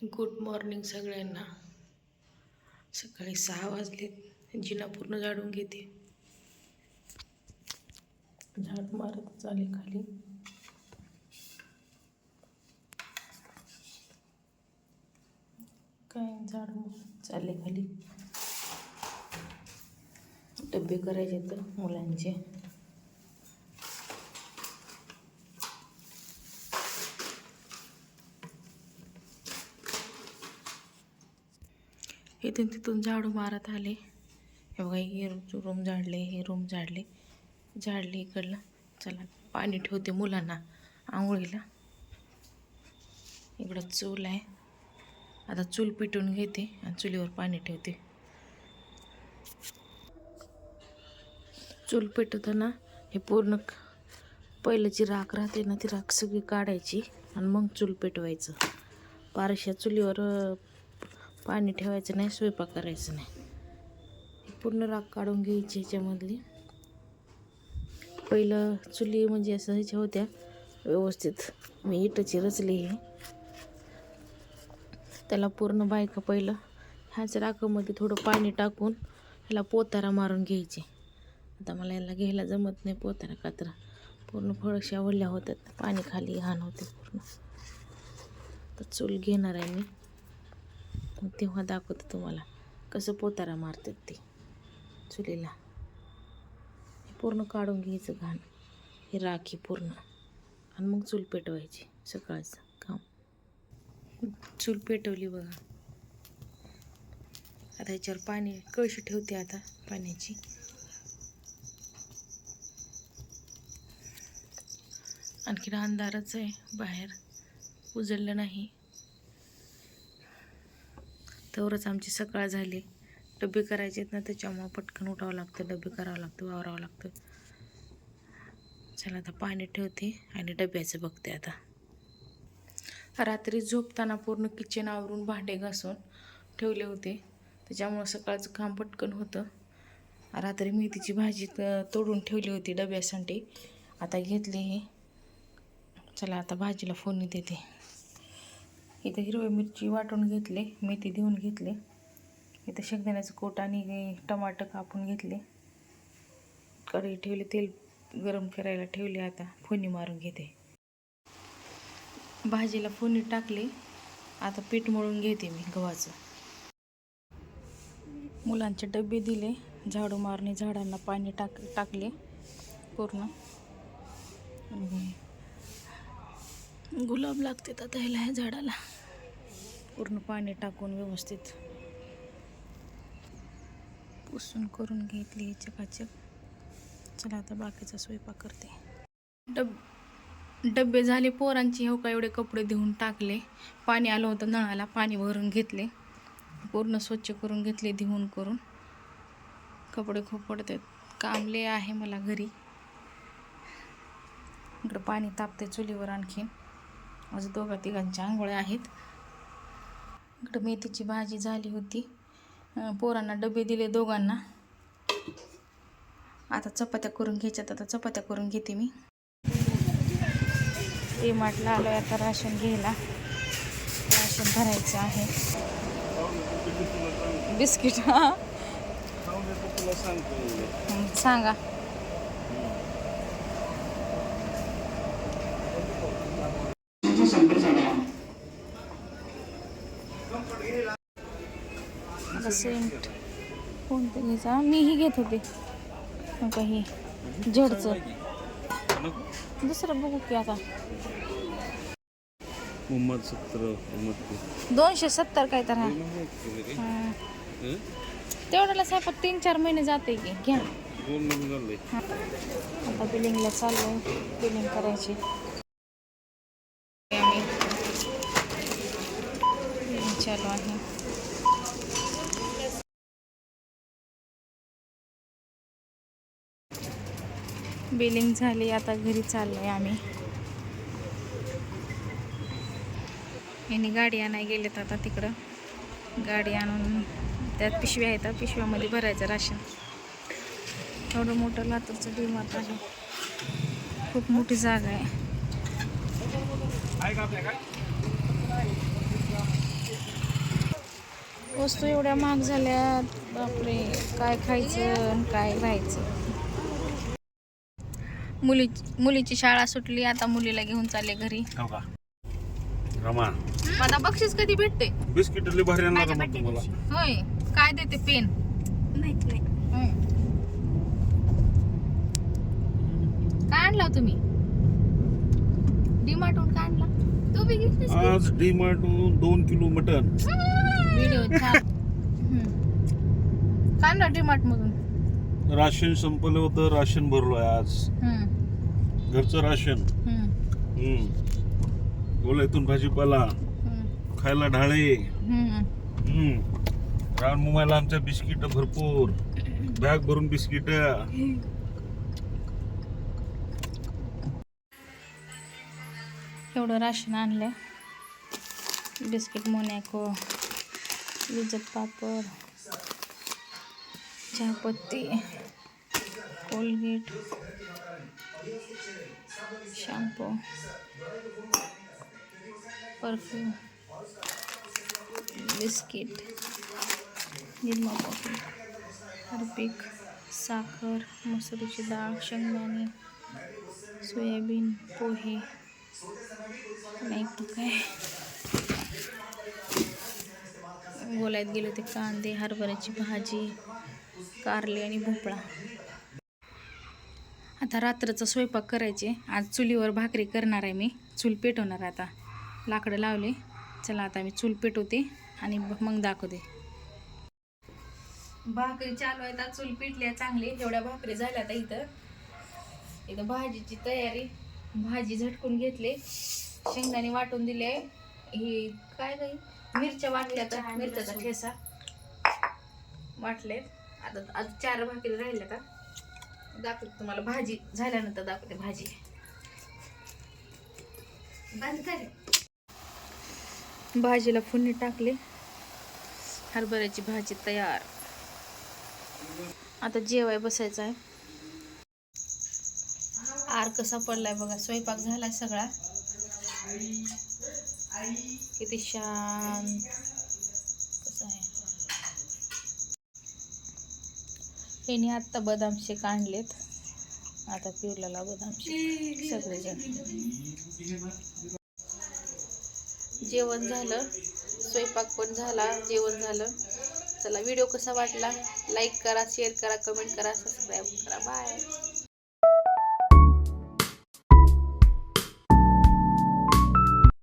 Good morning सगळ्यांना. सकाळी 6 वाजले. जिना पूर्ण झाडून घेते. झाड मारत चाले खाली. काय झाड चालले खाली. डबे करायचे तर मुलांचे. इथून तिथून झाडू मारत आले. हे बघा, हे रूम झाडले, हे रूम झाडले इकडलं. चला पाणी ठेवते मुलांना आंघोळीला. इकडं चूल आहे. आता चूल पेटवून घेते आणि चुलीवर पाणी ठेवते. चूल पेटवताना हे पूर्ण पहिलं जी राख राहते ना, ती राख सगळी काढायची आणि मग चूल पेटवायचं. पारशा चुलीवर पाणी ठेवायचं नाही, स्वयंपाक करायचं नाही. पूर्ण राख काढून घ्यायची ह्याच्यामधली. पहिलं चुली म्हणजे असं ह्याच्या होत्या व्यवस्थित. मी इटाची रचली आहे. त्याला पूर्ण बायका पहिलं ह्याच राखामध्ये थोडं पाणी टाकून ह्याला पोतारा मारून घ्यायचे. आता मला याला घ्यायला जमत नाही पोतारा, का तर पूर्ण फळशा वळल्या होतात, पाणी खाली घाण होते पूर्ण. तर चूल घेणार आहे मी, मग तेव्हा दाखवते तुम्हाला कसं पोतारा मारतात ते चुलीला. हे पूर्ण काढून घ्यायचं घाण, हे राखी पूर्ण, आणि मग चूल पेटवायची. सकाळचं काम. चूल पेटवली बघा. आता ह्याच्यावर पाणी कळशी ठेवते आता पाण्याची. आणखीन अंधारच आहे बाहेर, उजळलं नाही. तेवढंच आमची सकाळ झाली. डबे करायचे आहेत ना, त्याच्यामुळं पटकन उठावं लागतं, डबे करावं लागतं, वावरावं लागतं. चला आता पाणी ठेवते आणि डब्याचं बघते. आता रात्री झोपताना पूर्ण किचन आवरून भांडे घासून ठेवले होते, त्याच्यामुळं सकाळचं काम पटकन होतं. रात्री मेथीची भाजी तोडून ठेवली होती डब्यासाठी. आता घेतली हे. चला आता भाजीला फोडणी देते. इथं हिरवी मिरची वाटून घेतले, मेथी देऊन घेतले. इथं शेंगदाण्याचं कोट आणि टमाटर कापून घेतले. कढई ठेवली, तेल गरम करायला ठेवले. आता फोडणी मारून घेते. भाजीला फोडणी टाकली. आता पीठ मळून घेते मी गव्हाचं. मुलांचे डबे दिले, झाडू मारणे, झाडांना पाणी टाकले पूर्ण. गुलाब लागते आता ह्याला, ह्या झाडाला पूर्ण पाणी टाकून व्यवस्थित पुसून करून घेतली चकाचक. चला आता बाकीचा स्वयंपाक करते. डबे झाले पोरांची. हो का, एवढे कपडे धुवून टाकले. पाणी आलं होतं नळाला, पाणी भरून घेतले, पूर्ण स्वच्छ करून घेतले धुवून करून. कपडे खूप पडतात, कामले आहे मला घरी. इकडं पाणी तापते चुलीवर. आणखीन अजून 2-3 आंघोळ्या आहेत. इकडं मेथीची भाजी झाली होती. पोरांना डबे दिले दोघांना. आता चपात्या करून घ्यायच्यात. आता चपात्या करून घेते मी. डीमार्टला आलो आता राशन घ्यायला. राशन भरायचं आहे. बिस्किट सांगा. सेंट कोणतं घ्यायचं? मीही घेत होते काही जडचं. दुसरं बघू की आता. 270 काय तर. तेवढ्याला साहेब 3-4 महिने जाते की. घ्या. आता बिलिंगला चाललंय, बिलिंग करायची. बिलिंग चालू आहे. बिलिंग झाली. आता घरी चाललोय आम्ही. यांनी गाडी आणायला गेलेत आता तिकडं. गाडी आणून त्यात पिशव्या आहेत, पिशव्यामध्ये भरायचं राशन. एवढं मोठं लातूरचं डीमार्ट आहे. खूप मोठी जागा आहे. वस्तू एवढ्या महाग झाल्यात, बापरे. काय खायचं आणि काय राहायचं. मुलीची शाळा सुटली, आता मुलीला घेऊन चालले घरी. रमा मला बक्षीस कधी भेटते? बिस्किट लय भारी आणणार मग तुम्हाला. होय, काय देते? पेन? माहित नाही. काय आणला तुम्ही? डीमार्टहून काय आणला? तू बी घेतलीस? आज डीमार्टहून 2 किलो मटन. व्हिडिओ छान. काय आणला डीमार्ट मधून? राशन संपलं होतं, राशन भरलोय आज. घरचं राशन. गोल्यातून भाजीपाला, खायला ढाळे. रान मुंबईला आमच्या बिस्किट भरपूर, बॅग भरून बिस्किट. एवढं राशन आणलं. बिस्किट, मोनॅको, विजत पापड, चहापत्ती, Colgate, shampoo, perfume, biscuit, Nirma पापड, हार्पिक, साखर, मसुरीची डाळ, शेंगदाणे, सोयाबीन, पोहे, नाही काय. गोल्यात गेले होते. कांदे, हरभऱ्याची भाजी, कारले आणि भोपळा. आता रात्रीचा स्वयंपाक करायचे. आज चुलीवर भाकरी करणार आहे मी. चूल पेटवणार आता. लाकडं लावले. चला आता मी चूल पेटवते आणि मग दाखवते. भाकरी चालू आहे. आता चूल पेटली चांगली. एवढ्या भाकरी झाल्या आता. इथं भाजीची तयारी. भाजी झटकून घेतले, शेंगदाणे वाटून दिले. ही काय काही मिरच्या वाटल्या, तर मिरच्याचा ठेसा वाटले. आता 4 भाकरी राहिल्या. आता दाखवते तुम्हाला. भाजी झाल्यानंतर दाखवते. भाजी बंद कर. भाजीला फोडणी टाकले. हरभऱ्याची भाजी तयार. आता जेवाय बसायचं आहे. आर कसा पडलाय बघा. स्वयंपाक झालाय सगळा. किती शांत कसं आहे. यांनी आत्ता बदाम शेक आणलेत. आता पिवल्याला बदाम शेक सगळेजण. जेवण झालं, स्वयंपाक पण झाला, जेवण झालं. चला, व्हिडिओ कसा वाटला लाईक करा, शेअर करा, कमेंट करा, सबस्क्राईब करा. बाय.